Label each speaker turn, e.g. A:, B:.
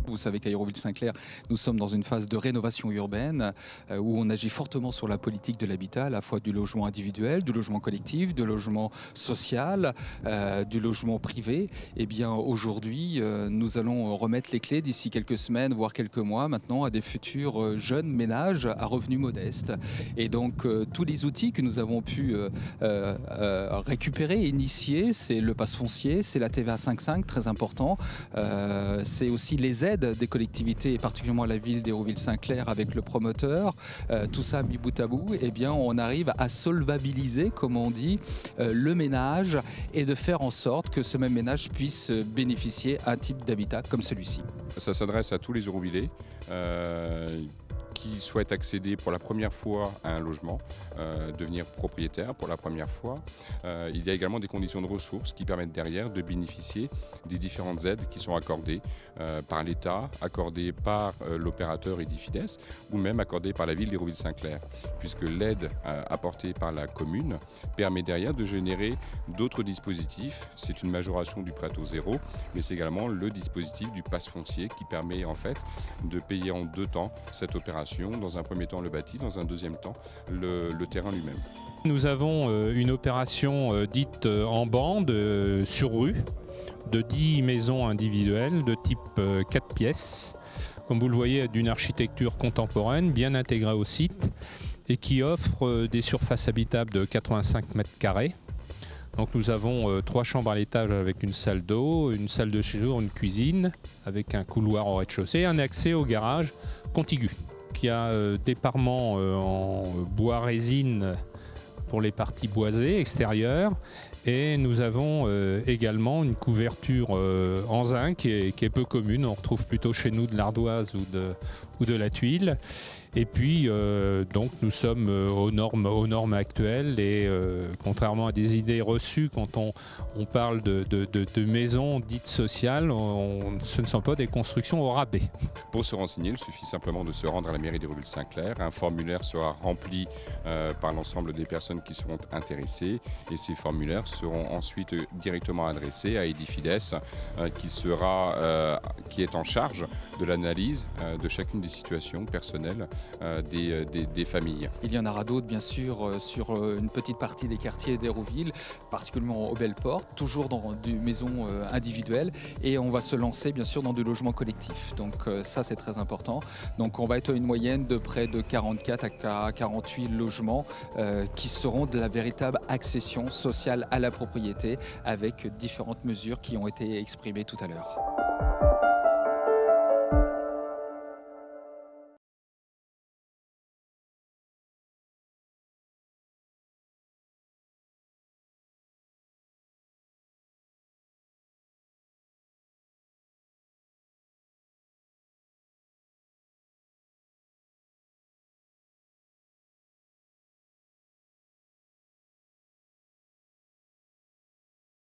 A: Vous savez qu'à Hérouville-Saint-Clair, nous sommes dans une phase de rénovation urbaine où on agit fortement sur la politique de l'habitat, à la fois du logement individuel, du logement collectif, du logement social, du logement privé. Eh bien, aujourd'hui, nous allons remettre les clés d'ici quelques semaines, voire quelques mois maintenant, à des futurs jeunes ménages à revenus modestes. Et donc, tous les outils que nous avons pu récupérer, initier, c'est le pass foncier, c'est la TVA 5.5, très important, c'est aussi les aides des collectivités et particulièrement la ville d'Hérouville-Saint-Clair avec le promoteur, tout ça mis bout à bout, eh bien on arrive à solvabiliser, comme on dit, le ménage et de faire en sorte que ce même ménage puisse bénéficier d'un type d'habitat comme celui-ci.
B: Ça s'adresse à tous les Hérouvillais qui souhaitent accéder pour la première fois à un logement, devenir propriétaire pour la première fois. Il y a également des conditions de ressources qui permettent derrière de bénéficier des différentes aides qui sont accordées par l'État, accordées par l'opérateur Edifides ou même accordées par la ville d'Hérouville-Saint-Clair, puisque l'aide apportée par la commune permet derrière de générer d'autres dispositifs. C'est une majoration du prêt à taux zéro, mais c'est également le dispositif du pass foncier qui permet en fait de payer en 2 temps cette opération. Dans un premier temps le bâti, dans un deuxième temps le terrain lui-même.
C: Nous avons une opération dite en bande sur rue de 10 maisons individuelles de type 4 pièces, comme vous le voyez, d'une architecture contemporaine bien intégrée au site et qui offre des surfaces habitables de 85 mètres carrés. Donc nous avons 3 chambres à l'étage avec une salle d'eau, une salle de séjour, une cuisine avec un couloir au rez-de-chaussée et un accès au garage contigu qui a des parements en bois résine pour les parties boisées extérieures et nous avons également une couverture en zinc qui est peu commune. On retrouve plutôt chez nous de l'ardoise ou de la tuile. Et puis, donc, nous sommes aux normes actuelles et contrairement à des idées reçues quand on parle de maisons dites sociales, ce ne sont pas des constructions au rabais.
B: Pour se renseigner, il suffit simplement de se rendre à la mairie d'Hérouville-Saint-Clair. Un formulaire sera rempli par l'ensemble des personnes qui seront intéressées et ces formulaires seront ensuite directement adressés à Edifides qui est en charge de l'analyse de chacune des situations personnelles des familles.
A: Il y en aura d'autres bien sûr sur une petite partie des quartiers d'Hérouville, particulièrement aux Belles Portes, toujours dans des maisons individuelles et on va se lancer bien sûr dans du logement collectif. Donc ça c'est très important. Donc on va être à une moyenne de près de 44 à 48 logements qui seront de la véritable accession sociale à la propriété avec différentes mesures qui ont été exprimées tout à l'heure.